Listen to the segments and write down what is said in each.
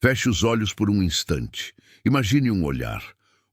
Feche os olhos por um instante. Imagine um olhar.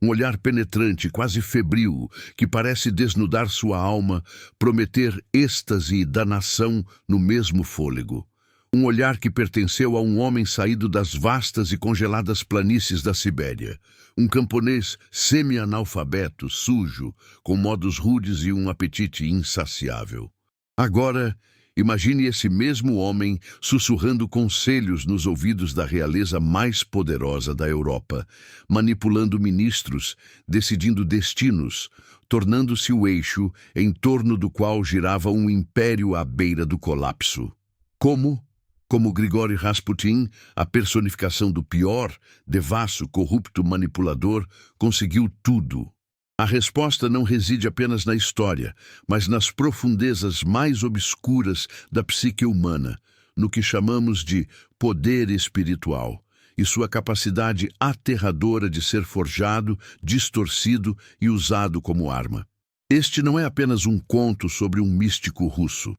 Um olhar penetrante, quase febril, que parece desnudar sua alma, prometer êxtase e danação no mesmo fôlego. Um olhar que pertenceu a um homem saído das vastas e congeladas planícies da Sibéria. Um camponês semi-analfabeto, sujo, com modos rudes e um apetite insaciável. Agora, imagine esse mesmo homem sussurrando conselhos nos ouvidos da realeza mais poderosa da Europa, manipulando ministros, decidindo destinos, tornando-se o eixo em torno do qual girava um império à beira do colapso. Como Grigori Rasputin, a personificação do pior, devasso, corrupto manipulador, conseguiu tudo. A resposta não reside apenas na história, mas nas profundezas mais obscuras da psique humana, no que chamamos de poder espiritual, e sua capacidade aterradora de ser forjado, distorcido e usado como arma. Este não é apenas um conto sobre um místico russo.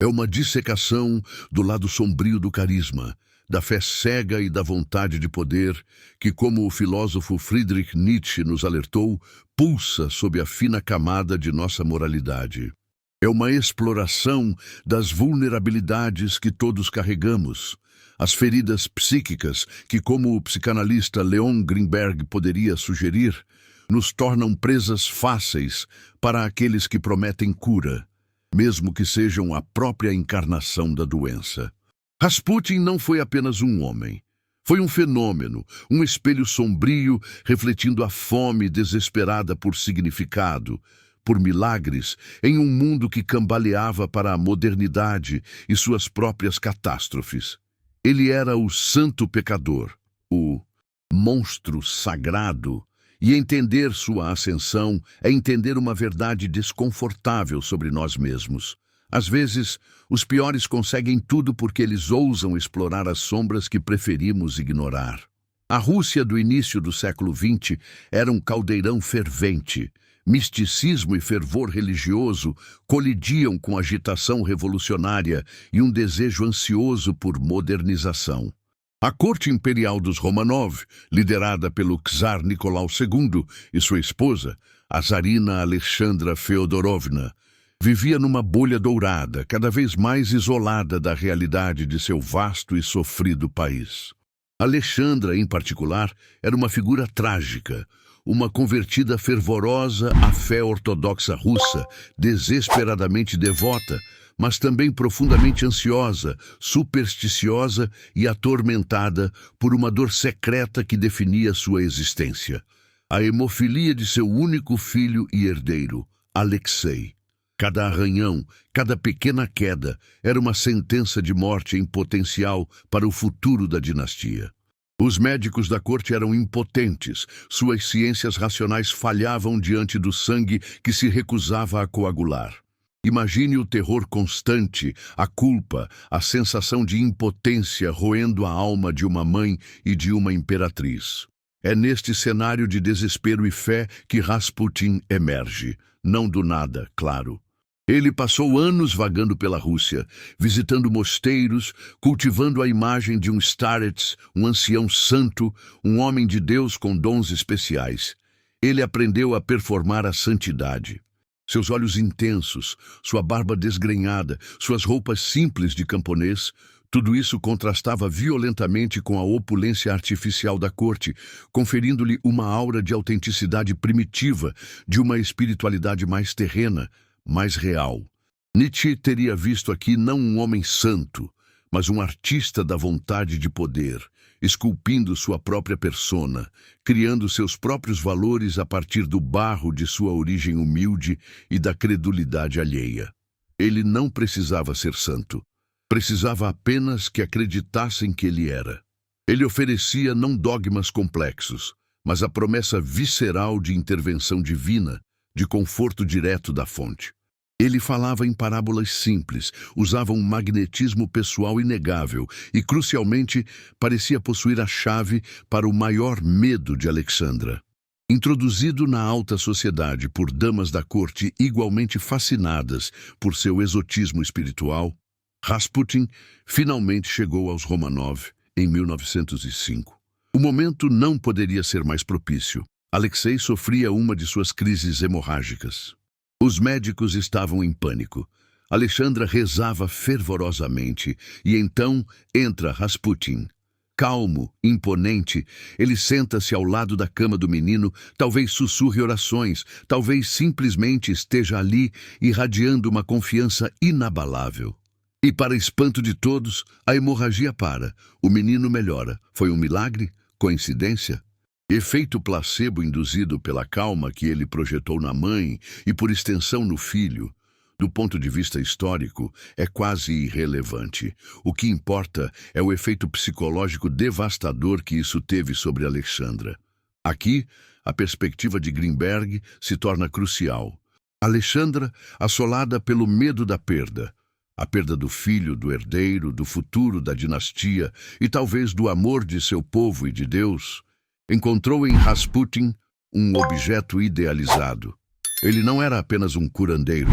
É uma dissecação do lado sombrio do carisma, da fé cega e da vontade de poder, que, como o filósofo Friedrich Nietzsche nos alertou, pulsa sob a fina camada de nossa moralidade. É uma exploração das vulnerabilidades que todos carregamos, as feridas psíquicas que, como o psicanalista Leon Greenberg poderia sugerir, nos tornam presas fáceis para aqueles que prometem cura, mesmo que sejam a própria encarnação da doença. Rasputin não foi apenas um homem. Foi um fenômeno, um espelho sombrio refletindo a fome desesperada por significado, por milagres, em um mundo que cambaleava para a modernidade e suas próprias catástrofes. Ele era o santo pecador, o monstro sagrado, e entender sua ascensão é entender uma verdade desconfortável sobre nós mesmos. Às vezes, os piores conseguem tudo porque eles ousam explorar as sombras que preferimos ignorar. A Rússia do início do século XX era um caldeirão fervente. Misticismo e fervor religioso colidiam com agitação revolucionária e um desejo ansioso por modernização. A corte imperial dos Romanov, liderada pelo czar Nicolau II e sua esposa, a tsarina Alexandra Feodorovna, vivia numa bolha dourada, cada vez mais isolada da realidade de seu vasto e sofrido país. Alexandra, em particular, era uma figura trágica, uma convertida fervorosa à fé ortodoxa russa, desesperadamente devota, mas também profundamente ansiosa, supersticiosa e atormentada por uma dor secreta que definia sua existência. A hemofilia de seu único filho e herdeiro, Alexei. Cada arranhão, cada pequena queda, era uma sentença de morte em potencial para o futuro da dinastia. Os médicos da corte eram impotentes, suas ciências racionais falhavam diante do sangue que se recusava a coagular. Imagine o terror constante, a culpa, a sensação de impotência roendo a alma de uma mãe e de uma imperatriz. É neste cenário de desespero e fé que Rasputin emerge, não do nada, claro. Ele passou anos vagando pela Rússia, visitando mosteiros, cultivando a imagem de um starets, um ancião santo, um homem de Deus com dons especiais. Ele aprendeu a performar a santidade. Seus olhos intensos, sua barba desgrenhada, suas roupas simples de camponês, tudo isso contrastava violentamente com a opulência artificial da corte, conferindo-lhe uma aura de autenticidade primitiva, de uma espiritualidade mais terrena, mais real. Nietzsche teria visto aqui não um homem santo, mas um artista da vontade de poder, esculpindo sua própria persona, criando seus próprios valores a partir do barro de sua origem humilde e da credulidade alheia. Ele não precisava ser santo. Precisava apenas que acreditassem que ele era. Ele oferecia não dogmas complexos, mas a promessa visceral de intervenção divina, de conforto direto da fonte. Ele falava em parábolas simples, usava um magnetismo pessoal inegável e, crucialmente, parecia possuir a chave para o maior medo de Alexandra. Introduzido na alta sociedade por damas da corte igualmente fascinadas por seu exotismo espiritual, Rasputin finalmente chegou aos Romanov em 1905. O momento não poderia ser mais propício. Alexei sofria uma de suas crises hemorrágicas. Os médicos estavam em pânico. Alexandra rezava fervorosamente e então entra Rasputin. Calmo, imponente, ele senta-se ao lado da cama do menino, talvez sussurre orações, talvez simplesmente esteja ali irradiando uma confiança inabalável. E para espanto de todos, a hemorragia para. O menino melhora. Foi um milagre? Coincidência? Efeito placebo induzido pela calma que ele projetou na mãe e, por extensão, no filho. Do ponto de vista histórico, é quase irrelevante. O que importa é o efeito psicológico devastador que isso teve sobre Alexandra. Aqui, a perspectiva de Grinberg se torna crucial. Alexandra, assolada pelo medo da perda. A perda do filho, do herdeiro, do futuro da dinastia e talvez do amor de seu povo e de Deus, encontrou em Rasputin um objeto idealizado. Ele não era apenas um curandeiro.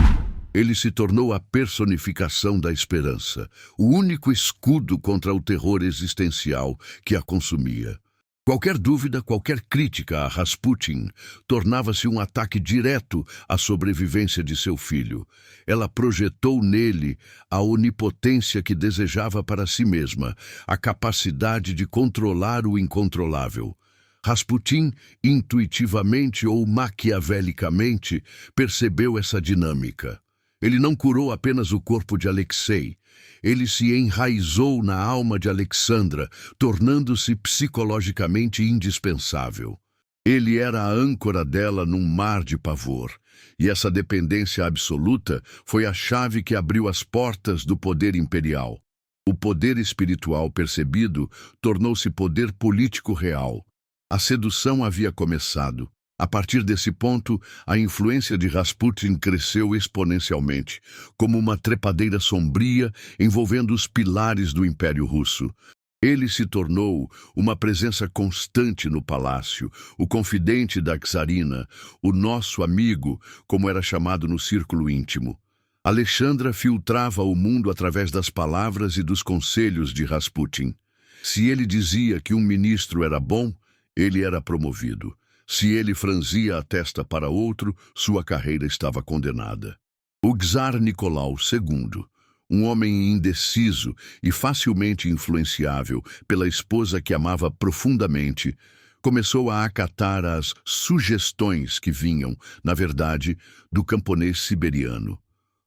Ele se tornou a personificação da esperança, o único escudo contra o terror existencial que a consumia. Qualquer dúvida, qualquer crítica a Rasputin tornava-se um ataque direto à sobrevivência de seu filho. Ela projetou nele a onipotência que desejava para si mesma, a capacidade de controlar o incontrolável. Rasputin, intuitivamente ou maquiavelicamente, percebeu essa dinâmica. Ele não curou apenas o corpo de Alexei. Ele se enraizou na alma de Alexandra, tornando-se psicologicamente indispensável. Ele era a âncora dela num mar de pavor. E essa dependência absoluta foi a chave que abriu as portas do poder imperial. O poder espiritual percebido tornou-se poder político real. A sedução havia começado. A partir desse ponto, a influência de Rasputin cresceu exponencialmente, como uma trepadeira sombria envolvendo os pilares do Império Russo. Ele se tornou uma presença constante no palácio, o confidente da czarina, o nosso amigo, como era chamado no círculo íntimo. Alexandra filtrava o mundo através das palavras e dos conselhos de Rasputin. Se ele dizia que um ministro era bom, ele era promovido. Se ele franzia a testa para outro, sua carreira estava condenada. O czar Nicolau II, um homem indeciso e facilmente influenciável pela esposa que amava profundamente, começou a acatar as sugestões que vinham, na verdade, do camponês siberiano.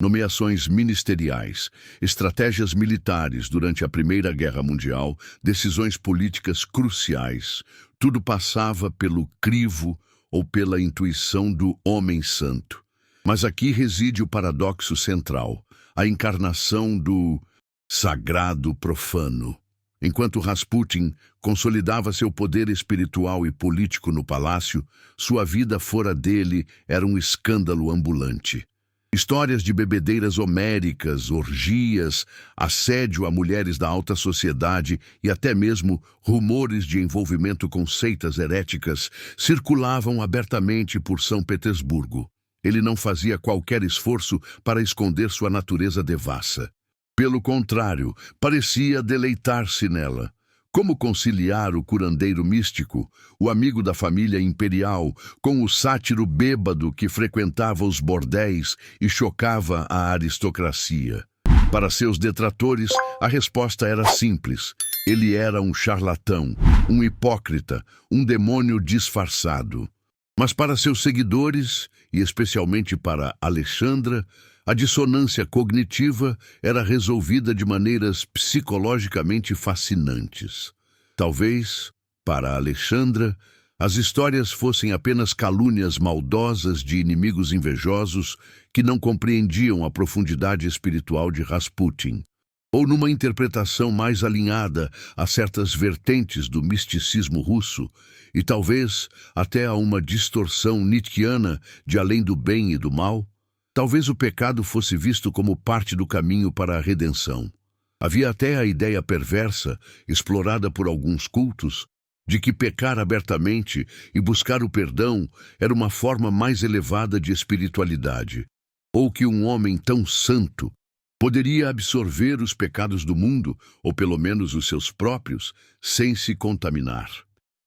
Nomeações ministeriais, estratégias militares durante a Primeira Guerra Mundial, decisões políticas cruciais, tudo passava pelo crivo ou pela intuição do homem santo. Mas aqui reside o paradoxo central, a encarnação do sagrado profano. Enquanto Rasputin consolidava seu poder espiritual e político no palácio, sua vida fora dele era um escândalo ambulante. Histórias de bebedeiras homéricas, orgias, assédio a mulheres da alta sociedade e até mesmo rumores de envolvimento com seitas heréticas circulavam abertamente por São Petersburgo. Ele não fazia qualquer esforço para esconder sua natureza devassa. Pelo contrário, parecia deleitar-se nela. Como conciliar o curandeiro místico, o amigo da família imperial, com o sátiro bêbado que frequentava os bordéis e chocava a aristocracia? Para seus detratores, a resposta era simples. Ele era um charlatão, um hipócrita, um demônio disfarçado. Mas para seus seguidores, e especialmente para Alexandra, a dissonância cognitiva era resolvida de maneiras psicologicamente fascinantes. Talvez, para Alexandra, as histórias fossem apenas calúnias maldosas de inimigos invejosos que não compreendiam a profundidade espiritual de Rasputin, ou numa interpretação mais alinhada a certas vertentes do misticismo russo, e talvez até a uma distorção nietzschiana de além do bem e do mal. Talvez o pecado fosse visto como parte do caminho para a redenção. Havia até a ideia perversa, explorada por alguns cultos, de que pecar abertamente e buscar o perdão era uma forma mais elevada de espiritualidade, ou que um homem tão santo Poderia absorver os pecados do mundo, ou pelo menos os seus próprios, sem se contaminar.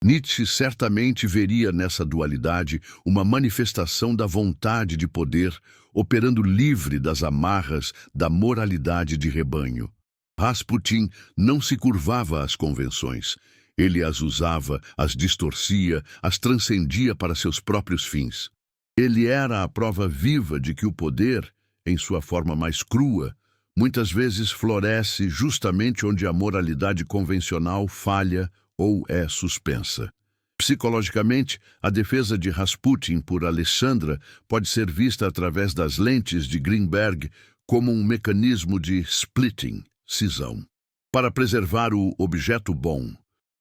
Nietzsche certamente veria nessa dualidade uma manifestação da vontade de poder, operando livre das amarras da moralidade de rebanho. Rasputin não se curvava às convenções. Ele as usava, as distorcia, as transcendia para seus próprios fins. Ele era a prova viva de que o poder, em sua forma mais crua, muitas vezes floresce justamente onde a moralidade convencional falha ou é suspensa. Psicologicamente, a defesa de Rasputin por Alexandra pode ser vista através das lentes de Greenberg como um mecanismo de splitting, cisão, para preservar o objeto bom.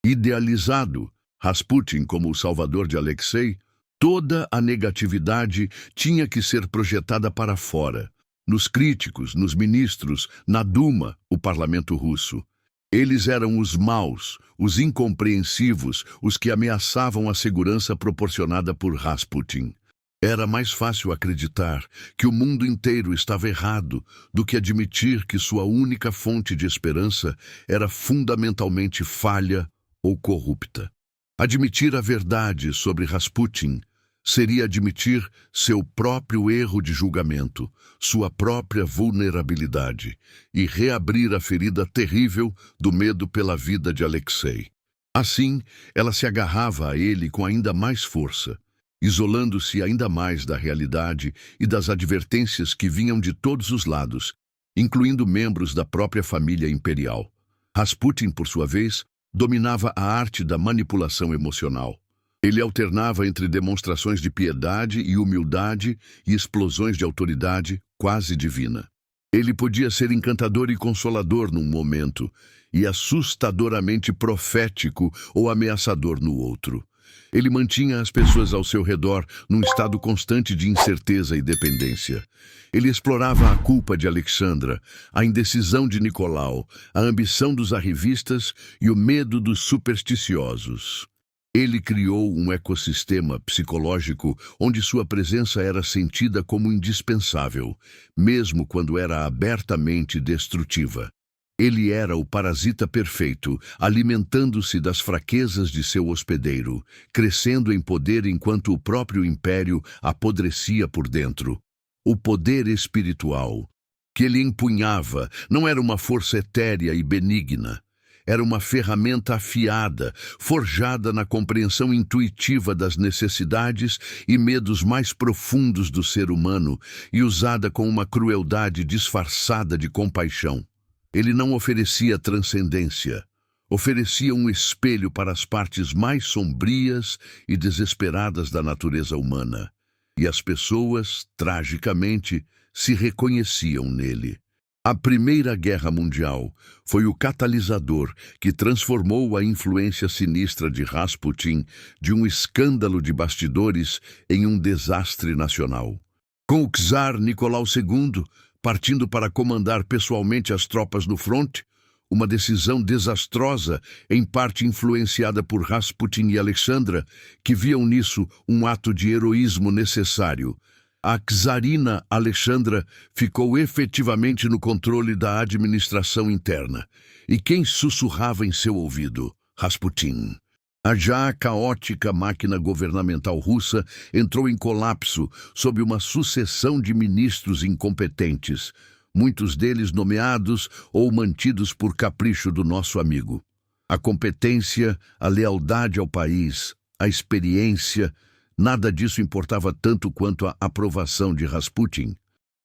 Idealizado, Rasputin como o salvador de Alexei, toda a negatividade tinha que ser projetada para fora, nos críticos, nos ministros, na Duma, o parlamento russo. Eles eram os maus, os incompreensivos, os que ameaçavam a segurança proporcionada por Rasputin. Era mais fácil acreditar que o mundo inteiro estava errado do que admitir que sua única fonte de esperança era fundamentalmente falha ou corrupta. Admitir a verdade sobre Rasputin seria admitir seu próprio erro de julgamento, sua própria vulnerabilidade, e reabrir a ferida terrível do medo pela vida de Alexei. Assim, ela se agarrava a ele com ainda mais força, isolando-se ainda mais da realidade e das advertências que vinham de todos os lados, incluindo membros da própria família imperial. Rasputin, por sua vez, dominava a arte da manipulação emocional. Ele alternava entre demonstrações de piedade e humildade e explosões de autoridade quase divina. Ele podia ser encantador e consolador num momento e assustadoramente profético ou ameaçador no outro. Ele mantinha as pessoas ao seu redor num estado constante de incerteza e dependência. Ele explorava a culpa de Alexandra, a indecisão de Nicolau, a ambição dos arrivistas e o medo dos supersticiosos. Ele criou um ecossistema psicológico onde sua presença era sentida como indispensável, mesmo quando era abertamente destrutiva. Ele era o parasita perfeito, alimentando-se das fraquezas de seu hospedeiro, crescendo em poder enquanto o próprio império apodrecia por dentro. O poder espiritual que ele empunhava não era uma força etérea e benigna. Era uma ferramenta afiada, forjada na compreensão intuitiva das necessidades e medos mais profundos do ser humano e usada com uma crueldade disfarçada de compaixão. Ele não oferecia transcendência, oferecia um espelho para as partes mais sombrias e desesperadas da natureza humana. E as pessoas, tragicamente, se reconheciam nele. A Primeira Guerra Mundial foi o catalisador que transformou a influência sinistra de Rasputin de um escândalo de bastidores em um desastre nacional. Com o czar Nicolau II partindo para comandar pessoalmente as tropas no fronte, uma decisão desastrosa, em parte influenciada por Rasputin e Alexandra, que viam nisso um ato de heroísmo necessário. A czarina Alexandra ficou efetivamente no controle da administração interna. E quem sussurrava em seu ouvido? Rasputin. A já caótica máquina governamental russa entrou em colapso sob uma sucessão de ministros incompetentes, muitos deles nomeados ou mantidos por capricho do nosso amigo. A competência, a lealdade ao país, a experiência, nada disso importava tanto quanto a aprovação de Rasputin.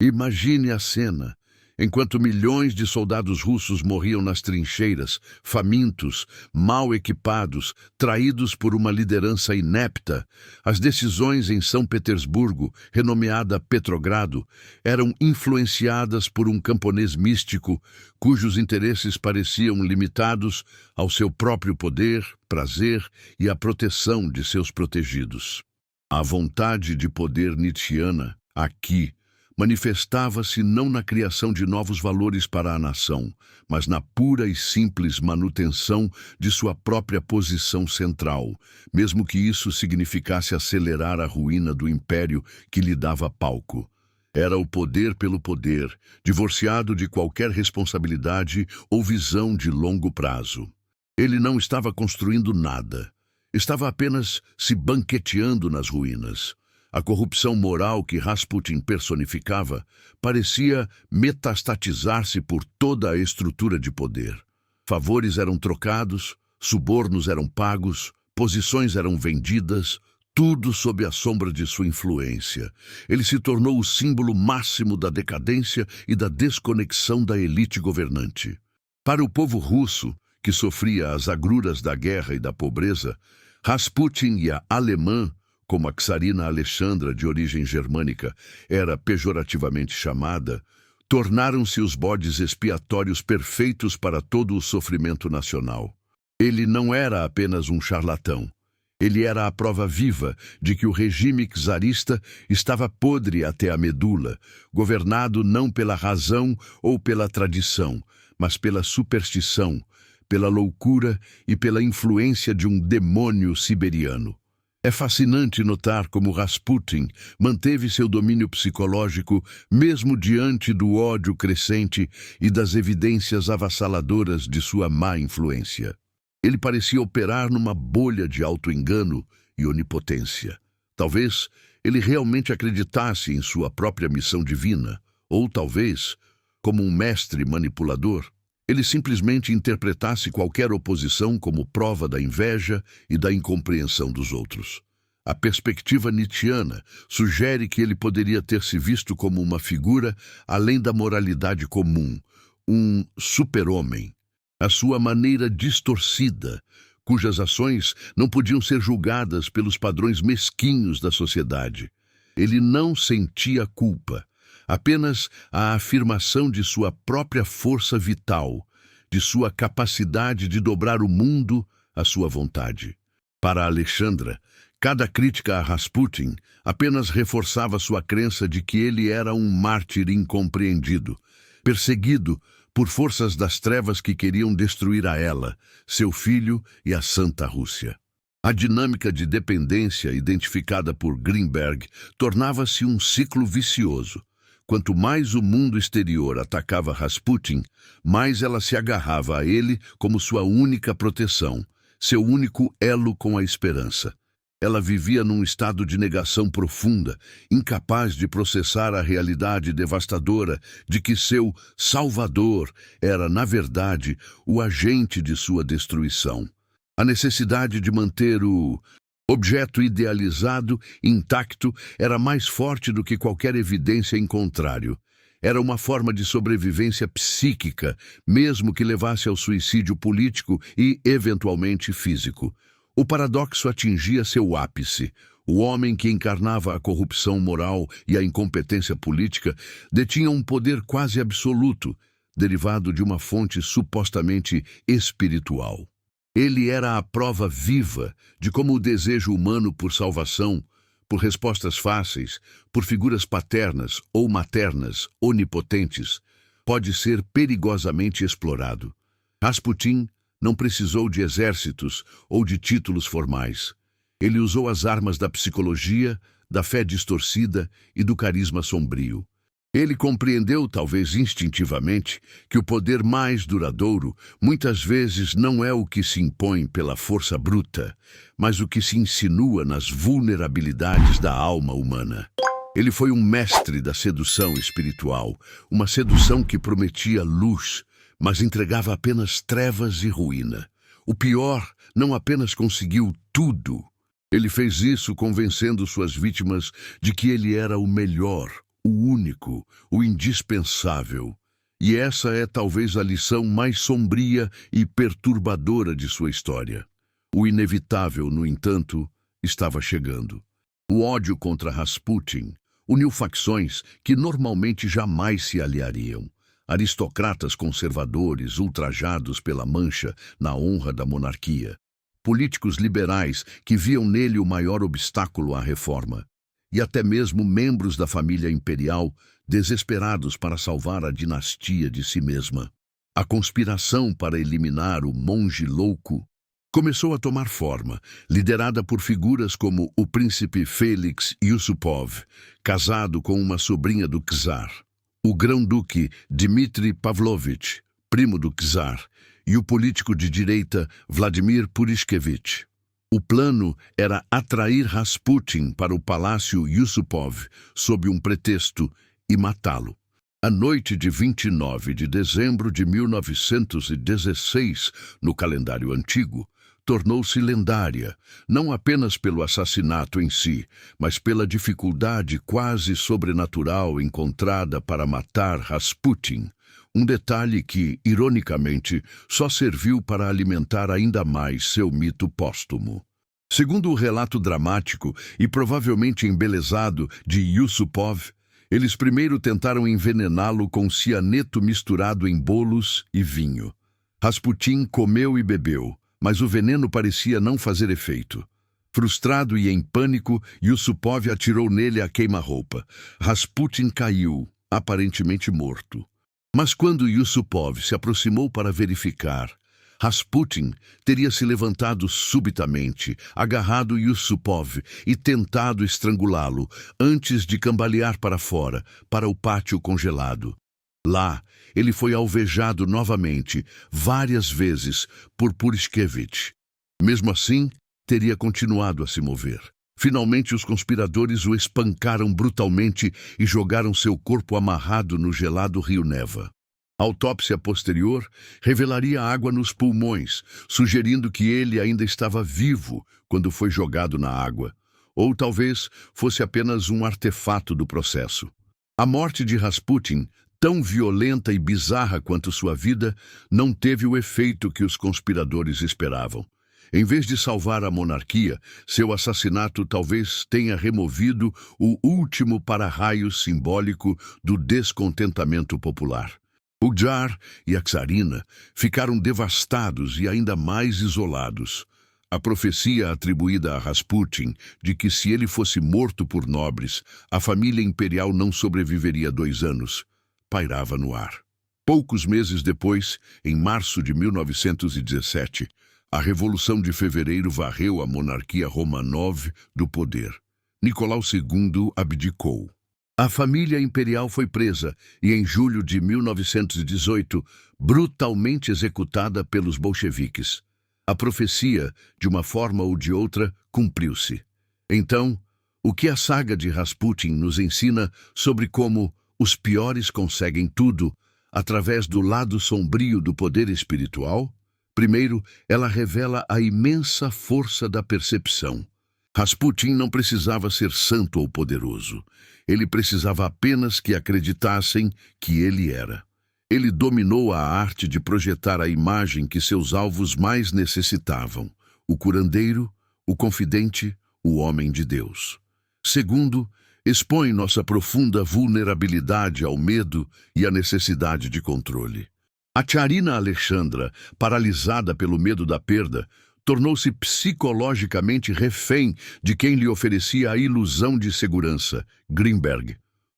Imagine a cena, enquanto milhões de soldados russos morriam nas trincheiras, famintos, mal equipados, traídos por uma liderança inepta. As decisões em São Petersburgo, renomeada Petrogrado, eram influenciadas por um camponês místico cujos interesses pareciam limitados ao seu próprio poder, prazer e à proteção de seus protegidos. A vontade de poder nietzschiana, aqui, manifestava-se não na criação de novos valores para a nação, mas na pura e simples manutenção de sua própria posição central, mesmo que isso significasse acelerar a ruína do império que lhe dava palco. Era o poder pelo poder, divorciado de qualquer responsabilidade ou visão de longo prazo. Ele não estava construindo nada. Estava apenas se banqueteando nas ruínas. A corrupção moral que Rasputin personificava parecia metastatizar-se por toda a estrutura de poder. Favores eram trocados, subornos eram pagos, posições eram vendidas, tudo sob a sombra de sua influência. Ele se tornou o símbolo máximo da decadência e da desconexão da elite governante. Para o povo russo, que sofria as agruras da guerra e da pobreza, Rasputin e a alemã, como a czarina Alexandra, de origem germânica, era pejorativamente chamada, tornaram-se os bodes expiatórios perfeitos para todo o sofrimento nacional. Ele não era apenas um charlatão. Ele era a prova viva de que o regime czarista estava podre até a medula, governado não pela razão ou pela tradição, mas pela superstição, pela loucura e pela influência de um demônio siberiano. É fascinante notar como Rasputin manteve seu domínio psicológico mesmo diante do ódio crescente e das evidências avassaladoras de sua má influência. Ele parecia operar numa bolha de auto-engano e onipotência. Talvez ele realmente acreditasse em sua própria missão divina, ou talvez, como um mestre manipulador, ele simplesmente interpretasse qualquer oposição como prova da inveja e da incompreensão dos outros. A perspectiva nietzschiana sugere que ele poderia ter se visto como uma figura além da moralidade comum, um super-homem. A sua maneira distorcida, cujas ações não podiam ser julgadas pelos padrões mesquinhos da sociedade. Ele não sentia culpa. Apenas a afirmação de sua própria força vital, de sua capacidade de dobrar o mundo à sua vontade. Para Alexandra, cada crítica a Rasputin apenas reforçava sua crença de que ele era um mártir incompreendido, perseguido por forças das trevas que queriam destruir a ela, seu filho e a Santa Rússia. A dinâmica de dependência identificada por Greenberg tornava-se um ciclo vicioso. Quanto mais o mundo exterior atacava Rasputin, mais ela se agarrava a ele como sua única proteção, seu único elo com a esperança. Ela vivia num estado de negação profunda, incapaz de processar a realidade devastadora de que seu salvador era, na verdade, o agente de sua destruição. A necessidade de manter o objeto idealizado, intacto, era mais forte do que qualquer evidência em contrário. Era uma forma de sobrevivência psíquica, mesmo que levasse ao suicídio político e, eventualmente, físico. O paradoxo atingia seu ápice. O homem que encarnava a corrupção moral e a incompetência política detinha um poder quase absoluto, derivado de uma fonte supostamente espiritual. Ele era a prova viva de como o desejo humano por salvação, por respostas fáceis, por figuras paternas ou maternas onipotentes, pode ser perigosamente explorado. Rasputin não precisou de exércitos ou de títulos formais. Ele usou as armas da psicologia, da fé distorcida e do carisma sombrio. Ele compreendeu, talvez instintivamente, que o poder mais duradouro muitas vezes não é o que se impõe pela força bruta, mas o que se insinua nas vulnerabilidades da alma humana. Ele foi um mestre da sedução espiritual, uma sedução que prometia luz, mas entregava apenas trevas e ruína. O pior, não apenas conseguiu tudo. Ele fez isso convencendo suas vítimas de que ele era o melhor, o único, o indispensável. E essa é talvez a lição mais sombria e perturbadora de sua história. O inevitável, no entanto, estava chegando. O ódio contra Rasputin uniu facções que normalmente jamais se aliariam. Aristocratas conservadores ultrajados pela mancha na honra da monarquia. Políticos liberais que viam nele o maior obstáculo à reforma. E até mesmo membros da família imperial desesperados para salvar a dinastia de si mesma. A conspiração para eliminar o monge louco começou a tomar forma, liderada por figuras como o príncipe Felix Yusupov, casado com uma sobrinha do czar, o grão-duque Dmitry Pavlovich, primo do czar, e o político de direita Vladimir Purishkevich. O plano era atrair Rasputin para o palácio Yusupov sob um pretexto e matá-lo. A noite de 29 de dezembro de 1916, no calendário antigo, tornou-se lendária, não apenas pelo assassinato em si, mas pela dificuldade quase sobrenatural encontrada para matar Rasputin, um detalhe que, ironicamente, só serviu para alimentar ainda mais seu mito póstumo. Segundo o relato dramático e provavelmente embelezado de Yusupov, eles primeiro tentaram envenená-lo com cianeto misturado em bolos e vinho. Rasputin comeu e bebeu, mas o veneno parecia não fazer efeito. Frustrado e em pânico, Yusupov atirou nele a queima-roupa. Rasputin caiu, aparentemente morto. Mas quando Yusupov se aproximou para verificar, Rasputin teria se levantado subitamente, agarrado Yusupov e tentado estrangulá-lo antes de cambalear para fora, para o pátio congelado. Lá, ele foi alvejado novamente, várias vezes, por Purishkevich. Mesmo assim, teria continuado a se mover. Finalmente, os conspiradores o espancaram brutalmente e jogaram seu corpo amarrado no gelado rio Neva. A autópsia posterior revelaria água nos pulmões, sugerindo que ele ainda estava vivo quando foi jogado na água. Ou talvez fosse apenas um artefato do processo. A morte de Rasputin, tão violenta e bizarra quanto sua vida, não teve o efeito que os conspiradores esperavam. Em vez de salvar a monarquia, seu assassinato talvez tenha removido o último para-raio simbólico do descontentamento popular. O czar e a czarina ficaram devastados e ainda mais isolados. A profecia atribuída a Rasputin de que se ele fosse morto por nobres, a família imperial não sobreviveria 2 anos, pairava no ar. Poucos meses depois, em março de 1917, a Revolução de Fevereiro varreu a monarquia Romanov do poder. Nicolau II abdicou. A família imperial foi presa e, em julho de 1918, brutalmente executada pelos bolcheviques. A profecia, de uma forma ou de outra, cumpriu-se. Então, o que a saga de Rasputin nos ensina sobre como os piores conseguem tudo através do lado sombrio do poder espiritual? Primeiro, ela revela a imensa força da percepção. Rasputin não precisava ser santo ou poderoso. Ele precisava apenas que acreditassem que ele era. Ele dominou a arte de projetar a imagem que seus alvos mais necessitavam: o curandeiro, o confidente, o homem de Deus. Segundo, expõe nossa profunda vulnerabilidade ao medo e à necessidade de controle. A tsarina Alexandra, paralisada pelo medo da perda, tornou-se psicologicamente refém de quem lhe oferecia a ilusão de segurança, Grimberg.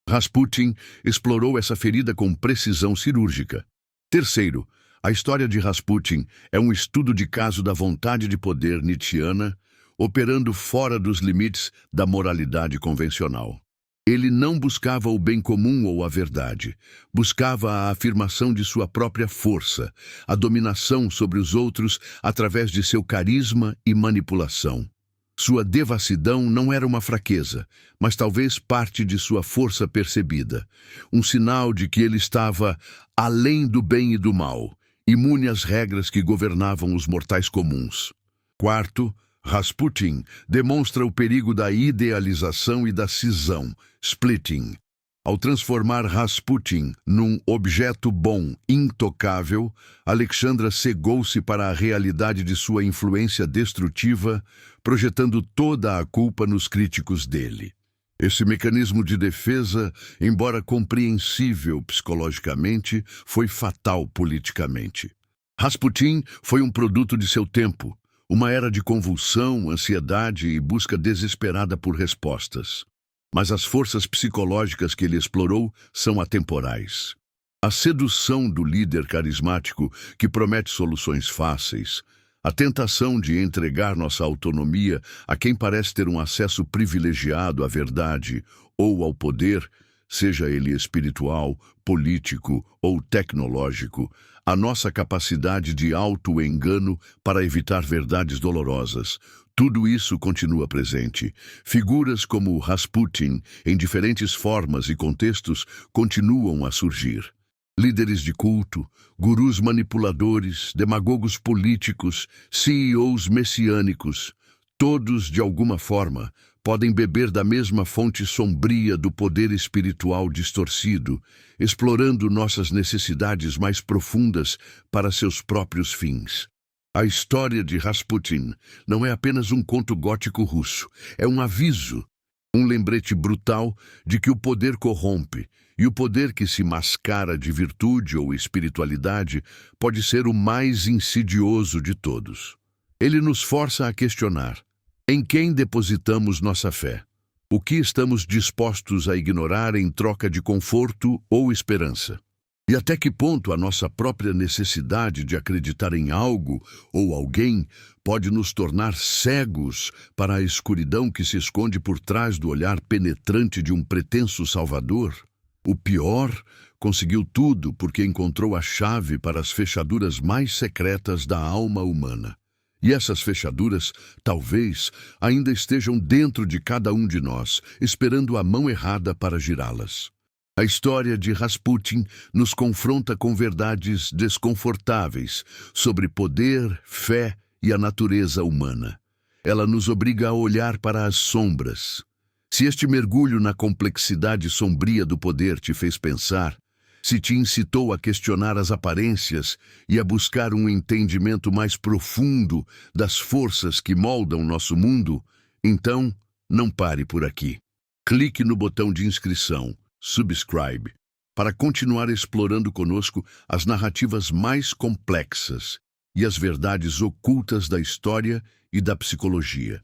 Rasputin explorou essa ferida com precisão cirúrgica. Terceiro, a história de Rasputin é um estudo de caso da vontade de poder nietzschiana, operando fora dos limites da moralidade convencional. Ele não buscava o bem comum ou a verdade. Buscava a afirmação de sua própria força, a dominação sobre os outros através de seu carisma e manipulação. Sua devassidão não era uma fraqueza, mas talvez parte de sua força percebida, um sinal de que ele estava além do bem e do mal, imune às regras que governavam os mortais comuns. Quarto, Rasputin demonstra o perigo da idealização e da cisão, splitting. Ao transformar Rasputin num objeto bom, intocável, Alexandra cegou-se para a realidade de sua influência destrutiva, projetando toda a culpa nos críticos dele. Esse mecanismo de defesa, embora compreensível psicologicamente, foi fatal politicamente. Rasputin foi um produto de seu tempo, uma era de convulsão, ansiedade e busca desesperada por respostas. Mas as forças psicológicas que ele explorou são atemporais. A sedução do líder carismático que promete soluções fáceis, A tentação de entregar nossa autonomia a quem parece ter um acesso privilegiado à verdade ou ao poder, seja ele espiritual, político ou tecnológico, a nossa capacidade de auto-engano para evitar verdades dolorosas. Tudo isso continua presente. Figuras como Rasputin, em diferentes formas e contextos, continuam a surgir. Líderes de culto, gurus manipuladores, demagogos políticos, CEOs messiânicos, todos, de alguma forma, podem beber da mesma fonte sombria do poder espiritual distorcido, explorando nossas necessidades mais profundas para seus próprios fins. A história de Rasputin não é apenas um conto gótico russo, é um aviso, um lembrete brutal de que o poder corrompe, e o poder que se mascara de virtude ou espiritualidade pode ser o mais insidioso de todos. Ele nos força a questionar: em quem depositamos nossa fé? O que estamos dispostos a ignorar em troca de conforto ou esperança? E até que ponto a nossa própria necessidade de acreditar em algo ou alguém pode nos tornar cegos para a escuridão que se esconde por trás do olhar penetrante de um pretenso salvador? O pior conseguiu tudo porque encontrou a chave para as fechaduras mais secretas da alma humana. E essas fechaduras, talvez, ainda estejam dentro de cada um de nós, esperando a mão errada para girá-las. A história de Rasputin nos confronta com verdades desconfortáveis sobre poder, fé e a natureza humana. Ela nos obriga a olhar para as sombras. Se este mergulho na complexidade sombria do poder te fez pensar, se te incitou a questionar as aparências e a buscar um entendimento mais profundo das forças que moldam nosso mundo, então não pare por aqui. Clique no botão de inscrição, subscribe, para continuar explorando conosco as narrativas mais complexas e as verdades ocultas da história e da psicologia.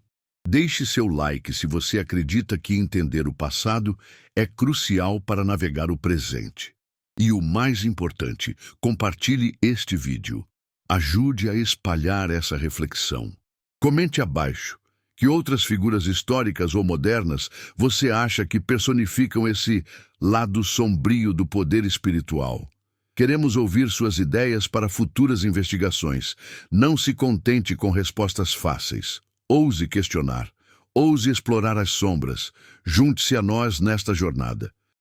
Deixe seu like se você acredita que entender o passado é crucial para navegar o presente. E o mais importante, compartilhe este vídeo. Ajude a espalhar essa reflexão. Comente abaixo que outras figuras históricas ou modernas você acha que personificam esse lado sombrio do poder espiritual. Queremos ouvir suas ideias para futuras investigações. Não se contente com respostas fáceis. Ouse questionar. Ouse explorar as sombras. Junte-se a nós nesta jornada.